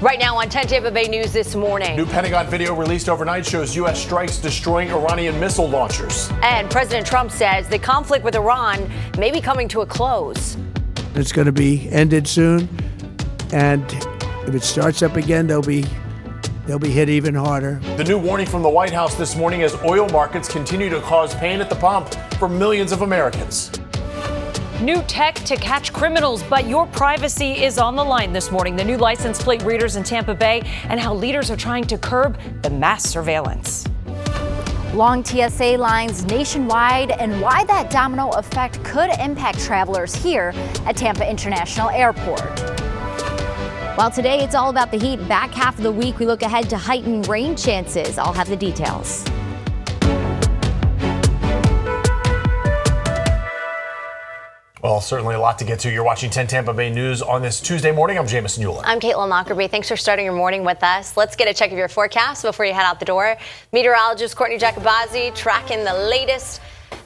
Right now on 10 Tampa Bay News this morning. New Pentagon video released overnight shows U.S. strikes destroying Iranian missile launchers. And President Trump says the conflict with Iran may be coming to a close. It's going to be ended soon, and if it starts up again, they'll be hit even harder. The new warning from the White House this morning as oil markets continue to cause pain at the pump for millions of Americans. New tech to catch criminals, but your privacy is on the line this morning. The new license plate readers in Tampa Bay and how leaders are trying to curb the mass surveillance. Long TSA lines nationwide and why that domino effect could impact travelers here at Tampa International Airport. While today it's all about the heat, back half of the week we look ahead to heightened rain chances. I'll have the details. Well, certainly a lot to get to. You're watching 10 Tampa Bay News on this Tuesday morning. I'm Jamison Newland. I'm Caitlin Lockerbie. Thanks for starting your morning with us. Let's get a check of your forecast before you head out the door. Meteorologist Courtney Jacobazzi tracking the latest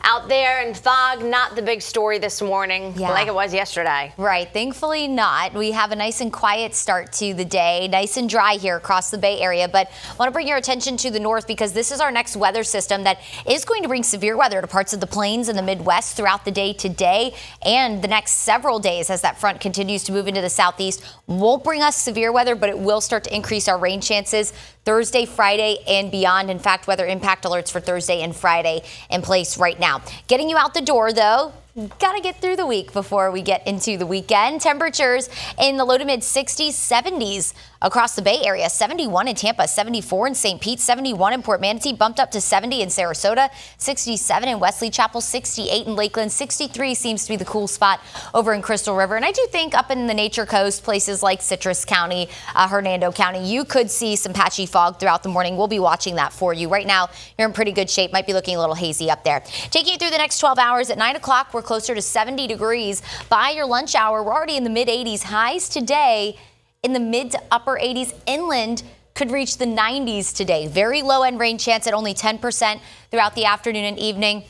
out there, and fog, not the big story this morning like it was yesterday. Right. Thankfully not. We have a nice and quiet start to the day. Nice and dry here across the Bay Area. But I want to bring your attention to the north because this is our next weather system that is going to bring severe weather to parts of the plains and the Midwest throughout the day today and the next several days as that front continues to move into the southeast. Won't bring us severe weather, but it will start to increase our rain chances Thursday, Friday, and beyond. In fact, weather impact alerts for Thursday and Friday in place right now. Getting you out the door, though, got to get through the week before we get into the weekend. Temperatures in the low to mid 60s, 70s across the Bay Area. 71 in Tampa, 74 in St. Pete, 71 in Port Manatee, bumped up to 70 in Sarasota, 67 in Wesley Chapel, 68 in Lakeland, 63 seems to be the cool spot over in Crystal River. And I do think up in the Nature Coast, places like Citrus County, Hernando County, you could see some patchy fog throughout the morning. We'll be watching that for you. Right now, you're in pretty good shape. Might be looking a little hazy up there. Taking you through the next 12 hours at 9 o'clock, we're closer to 70 degrees. By your lunch hour, we're already in the mid 80s. Highs today in the mid to upper 80s. Inland could reach the 90s today. Very low end rain chance at only 10% throughout the afternoon and evening.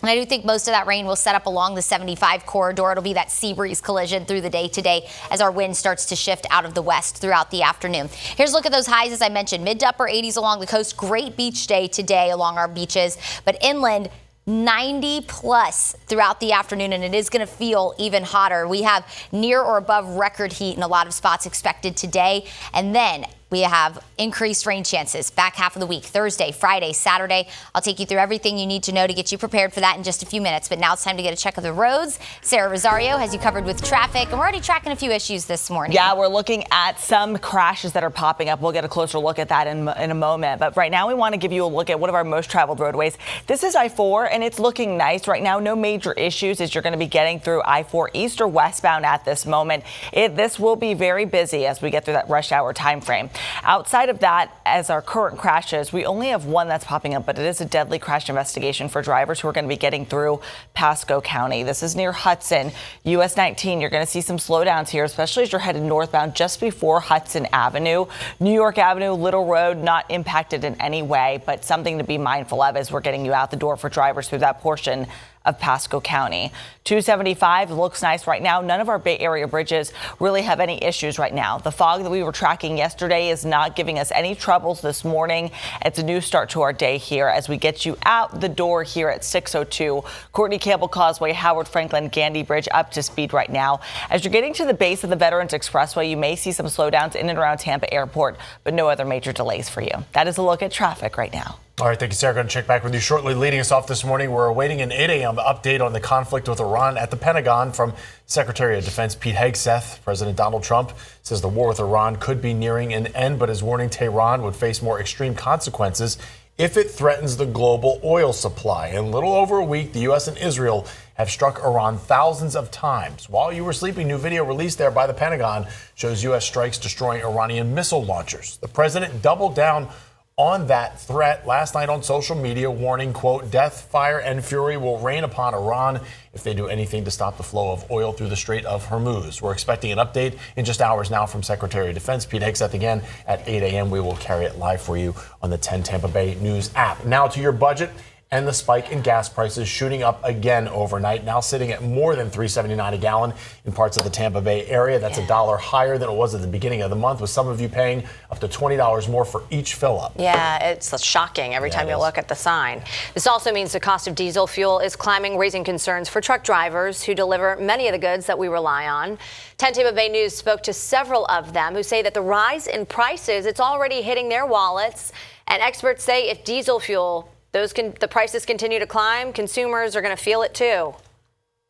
And I do think most of that rain will set up along the 75 corridor. It'll be that sea breeze collision through the day today as our wind starts to shift out of the west throughout the afternoon. Here's a look at those highs, as I mentioned, mid to upper 80s along the coast. Great beach day today along our beaches, but inland 90 plus throughout the afternoon, and it is going to feel even hotter. We have near or above record heat in a lot of spots expected today. And then we have increased rain chances back half of the week, Thursday, Friday, Saturday. I'll take you through everything you need to know to get you prepared for that in just a few minutes. But now it's time to get a check of the roads. Sarah Rosario has you covered with traffic, and we're already tracking a few issues this morning. Yeah, we're looking at some crashes that are popping up. We'll get a closer look at that in a moment. But right now we want to give you a look at one of our most traveled roadways. This is I-4, and it's looking nice right now. No major issues as you're going to be getting through I-4 east or westbound at this moment. This will be very busy as we get through that rush hour time frame. Outside of that, as our current crashes, we only have one that's popping up, but it is a deadly crash investigation for drivers who are going to be getting through Pasco County. This is near Hudson, US 19. You're going to see some slowdowns here, especially as you're headed northbound just before Hudson Avenue. New York Avenue, Little Road, not impacted in any way, but something to be mindful of as we're getting you out the door for drivers through that portion of Pasco County. 275 looks nice right now. None of our Bay Area bridges really have any issues right now. The fog that we were tracking yesterday is not giving us any troubles this morning. It's a new start to our day here as we get you out the door here at 6:02. Courtney Campbell Causeway, Howard Franklin, Gandy Bridge up to speed right now. As you're getting to the base of the Veterans Expressway, you may see some slowdowns in and around Tampa Airport, but no other major delays for you. That is a look at traffic right now. All right, thank you, Sarah. Going to check back with you shortly. Leading us off this morning, we're awaiting an 8 a.m. update on the conflict with Iran at the Pentagon from Secretary of Defense Pete Hegseth. President Donald Trump says the war with Iran could be nearing an end, but is warning Tehran would face more extreme consequences if it threatens the global oil supply. In a little over a week, the U.S. and Israel have struck Iran thousands of times. While you were sleeping, new video released there by the Pentagon shows U.S. strikes destroying Iranian missile launchers. The president doubled down on that threat last night on social media, warning, quote, death, fire, and fury will rain upon Iran if they do anything to stop the flow of oil through the Strait of Hormuz. We're expecting an update in just hours now from Secretary of Defense Pete Hegseth again at 8 a.m. We will carry it live for you on the 10 Tampa Bay News app. Now to your budget and the spike in gas prices shooting up again overnight, now sitting at more than $3.79 a gallon in parts of the Tampa Bay area. That's $1 higher than it was at the beginning of the month, with some of you paying up to $20 more for each fill-up. Yeah, it's shocking every time you look at the sign. This also means the cost of diesel fuel is climbing, raising concerns for truck drivers who deliver many of the goods that we rely on. 10 Tampa Bay News spoke to several of them who say that the rise in prices, it's already hitting their wallets. And experts say if diesel fuel, the prices continue to climb, consumers are going to feel it too.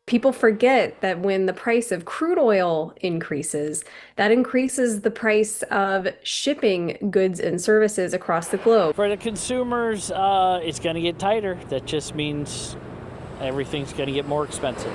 People forget that when the price of crude oil increases, that increases the price of shipping goods and services across the globe. For the consumers, it's going to get tighter. That just means everything's going to get more expensive.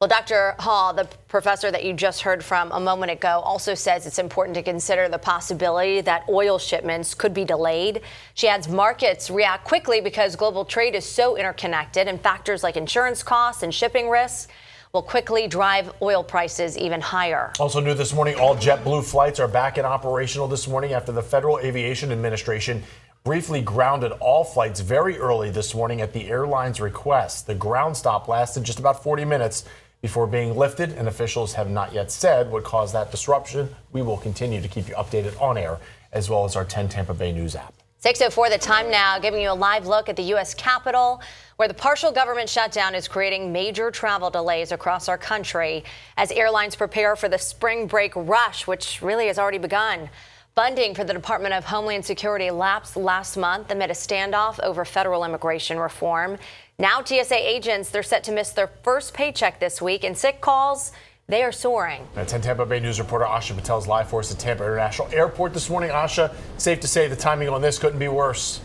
Well, Dr. Hall, the professor that you just heard from a moment ago, also says it's important to consider the possibility that oil shipments could be delayed. She adds markets react quickly because global trade is so interconnected, and factors like insurance costs and shipping risks will quickly drive oil prices even higher. Also new this morning, all JetBlue flights are back and operational this morning after the Federal Aviation Administration briefly grounded all flights very early this morning at the airline's request. The ground stop lasted just about 40 minutes before being lifted, and officials have not yet said what caused that disruption. We will continue to keep you updated on air, as well as our 10 Tampa Bay News app. 6:04 the time now, giving you a live look at the U.S. Capitol, where the partial government shutdown is creating major travel delays across our country as airlines prepare for the spring break rush, which really has already begun. Funding for the Department of Homeland Security lapsed last month amid a standoff over federal immigration reform. Now TSA agents, they're set to miss their first paycheck this week, and sick calls, they are soaring. 10 Tampa Bay News reporter Asha Patel's live for us at Tampa International Airport this morning. Asha, safe to say the timing on this couldn't be worse.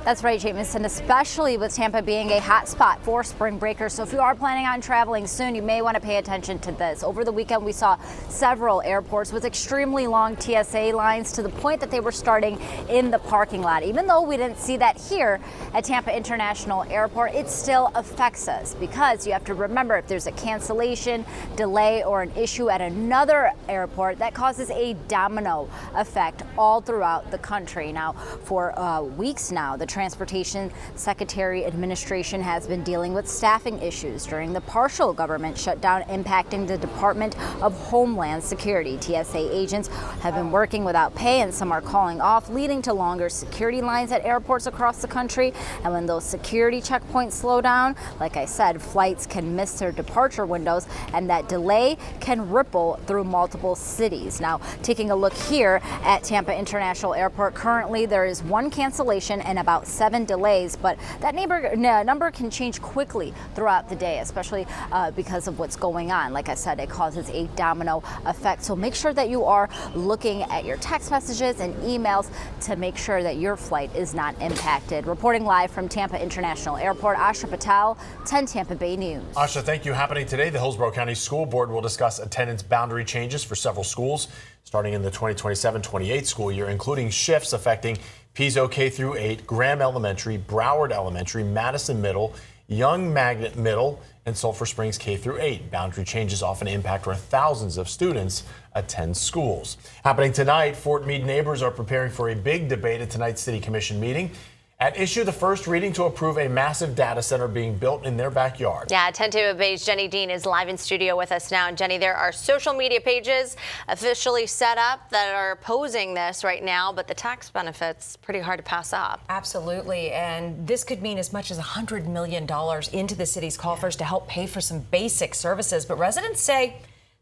That's right, Jameson, especially with Tampa being a hot spot for spring breakers. So if you are planning on traveling soon, you may want to pay attention to this. Over the weekend, we saw several airports with extremely long TSA lines to the point that they were starting in the parking lot. Even though we didn't see that here at Tampa International Airport, it still affects us because you have to remember if there's a cancellation, delay, or an issue at another airport, that causes a domino effect all throughout the country. Now, for weeks now, the Transportation Secretary Administration has been dealing with staffing issues during the partial government shutdown impacting the Department of Homeland Security. TSA agents have been working without pay and some are calling off, leading to longer security lines at airports across the country. And when those security checkpoints slow down, like I said, flights can miss their departure windows and that delay can ripple through multiple cities. Now, taking a look here at Tampa International Airport, currently there is one cancellation and about 7 delays, but that number can change quickly throughout the day, especially because of what's going on. Like I said, it causes a domino effect. So make sure that you are looking at your text messages and emails to make sure that your flight is not impacted. Reporting live from Tampa International Airport, Asha Patel, 10 Tampa Bay News. Asha, thank you. Happening today, the Hillsborough County School Board will discuss attendance boundary changes for several schools starting in the 2027-28 school year, including shifts affecting Piso K through 8, Graham Elementary, Broward Elementary, Madison Middle, Young Magnet Middle, and Sulphur Springs K through 8. Boundary changes often impact where thousands of students attend schools. Happening tonight, Fort Meade neighbors are preparing for a big debate at tonight's City Commission meeting. At issue, the first reading to approve a massive data center being built in their backyard. Yeah, 10 Tampa Bay's Jenny Dean is live in studio with us now. And Jenny, there are social media pages officially set up that are opposing this right now, but the tax benefits pretty hard to pass up. Absolutely, and this could mean as much as $100 million into the city's coffers to help pay for some basic services. But residents say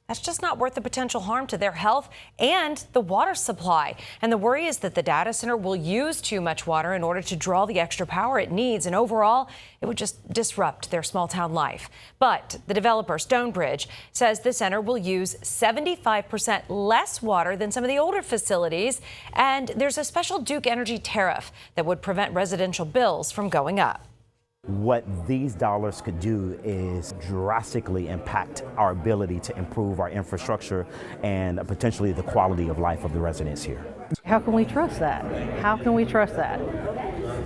that's just not worth the potential harm to their health and the water supply. And the worry is that the data center will use too much water in order to draw the extra power it needs. And overall, it would just disrupt their small town life. But the developer, Stonebridge, says the center will use 75% less water than some of the older facilities. And there's a special Duke Energy tariff that would prevent residential bills from going up. What these dollars could do is drastically impact our ability to improve our infrastructure and potentially the quality of life of the residents here. How can we trust that? How can we trust that?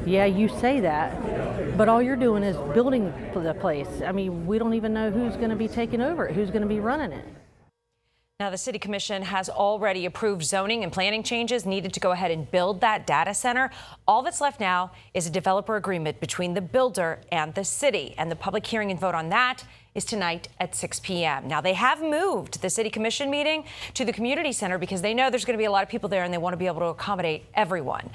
Yeah, you say that, but all you're doing is building the place. I mean, we don't even know who's going to be taking over it, who's going to be running it. Now, the City Commission has already approved zoning and planning changes needed to go ahead and build that data center. All that's left now is a developer agreement between the builder and the city. And the public hearing and vote on that is tonight at 6 p.m. Now, they have moved the City Commission meeting to the community center because they know there's going to be a lot of people there and they want to be able to accommodate everyone.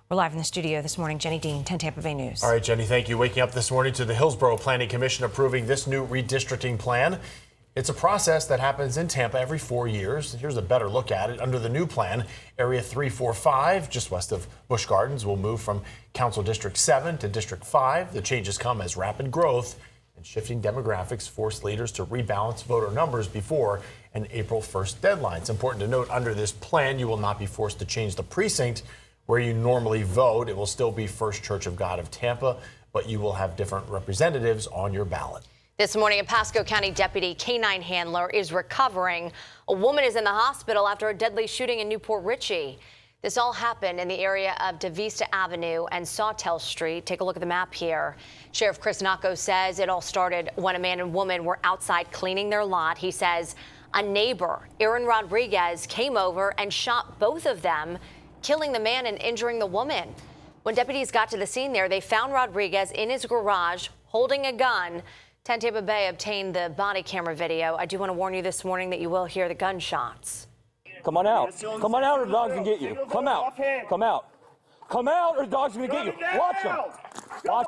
We're live in the studio this morning. Jenny Dean, 10 Tampa Bay News. All right, Jenny, thank you. Waking up this morning to the Hillsborough Planning Commission approving this new redistricting plan. It's a process that happens in Tampa every 4 years. Here's a better look at it. Under the new plan, Area 345, just west of Busch Gardens, will move from Council District 7 to District 5. The changes come as rapid growth and shifting demographics force leaders to rebalance voter numbers before an April 1st deadline. It's important to note under this plan, you will not be forced to change the precinct where you normally vote. It will still be First Church of God of Tampa, but you will have different representatives on your ballot. This morning, a Pasco County deputy canine handler is recovering. A woman is in the hospital after a deadly shooting in Newport Richey. This all happened in the area of DeVista Avenue and Sawtell Street. Take a look at the map here. Sheriff Chris Nacco says it all started when a man and woman were outside cleaning their lot. He says a neighbor, Aaron Rodriguez, came over and shot both of them, killing the man and injuring the woman. When deputies got to the scene there, they found Rodriguez in his garage holding a gun. 10 Tampa Bay obtained the body camera video. I do want to warn you this morning that you will hear the gunshots. Come on out. Come on out or the dog's going to get you. Come out. Come out. Come out or the dog's going to get you. Watch them. Watch.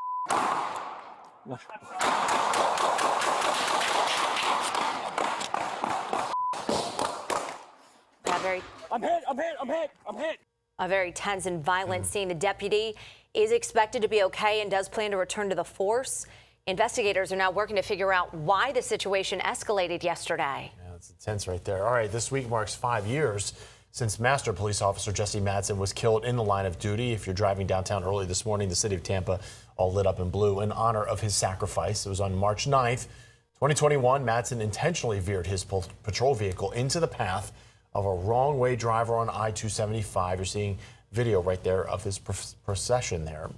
I'm hit. A very tense and violent scene. The deputy is expected to be okay and does plan to return to the force. Investigators are now working to figure out why the situation escalated yesterday. Yeah, it's intense right there. All right, this week marks 5 years since Master Police Officer Jesse Madsen was killed in the line of duty. If you're driving downtown early this morning, the city of Tampa all lit up in blue in honor of his sacrifice. It was on March 9th, 2021. Madsen intentionally veered his patrol vehicle into the path of a wrong-way driver on I-275. You're seeing video right there of his procession there.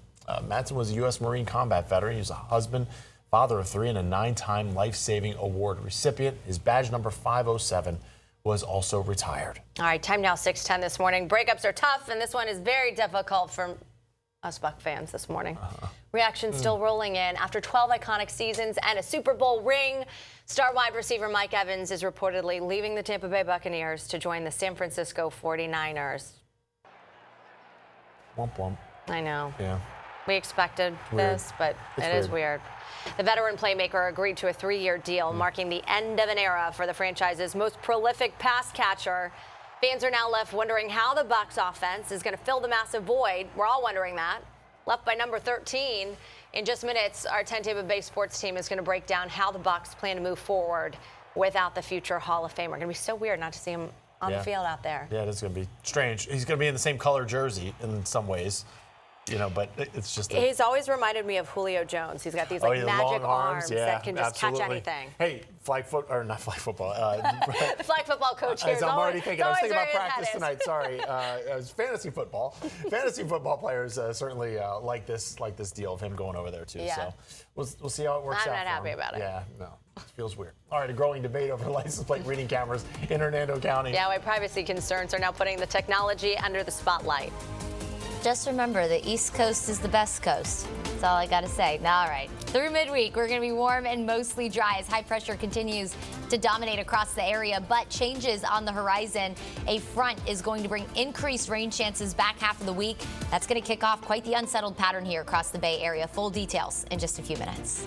Madsen was a U.S. Marine combat veteran. He was a husband, father of 3, and a 9-time life-saving award recipient. His badge number 507 was also retired. All right, time now 6:10 this morning. Breakups are tough, and this one is very difficult for us Buck fans this morning. Reactions still rolling in. After 12 iconic seasons and a Super Bowl ring, star wide receiver Mike Evans is reportedly leaving the Tampa Bay Buccaneers to join the San Francisco 49ers. Womp womp. I know. Yeah. We expected this, but it is weird. The veteran playmaker agreed to a 3-year deal, marking the end of an era for the franchise's most prolific pass catcher. Fans are now left wondering how the Bucs offense is going to fill the massive void. We're all wondering that. Left by number 13. In just minutes, our 10 Tampa Bay sports team is going to break down how the Bucs plan to move forward without the future Hall of Famer. Going to be so weird not to see him on the field out there. Yeah, it is going to be strange. He's going to be in the same color jersey in some ways. You know, but it's just. He's always reminded me of Julio Jones. He's got these like magic arms that can just catch anything. Hey, not flag football. The flag football coach here. I'm already thinking. I was thinking about practice tonight. Sorry, it was fantasy football. Fantasy football players certainly like this deal of him going over there too. Yeah. So we'll see how it works out. I'm not happy about it. Yeah, no, it feels weird. All right, a growing debate over license plate reading cameras in Hernando County. Yeah, why privacy concerns are now putting the technology under the spotlight. Just remember, the East Coast is the best coast. That's all I got to say. All right. Through midweek, we're going to be warm and mostly dry as high pressure continues to dominate across the area, but changes on the horizon. A front is going to bring increased rain chances back half of the week. That's going to kick off quite the unsettled pattern here across the Bay Area. Full details in just a few minutes.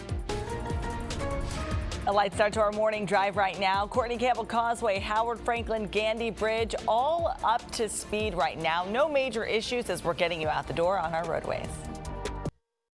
A light start to our morning drive right now. Courtney Campbell Causeway, Howard Franklin, Gandy Bridge, all up to speed right now. No major issues as we're getting you out the door on our roadways.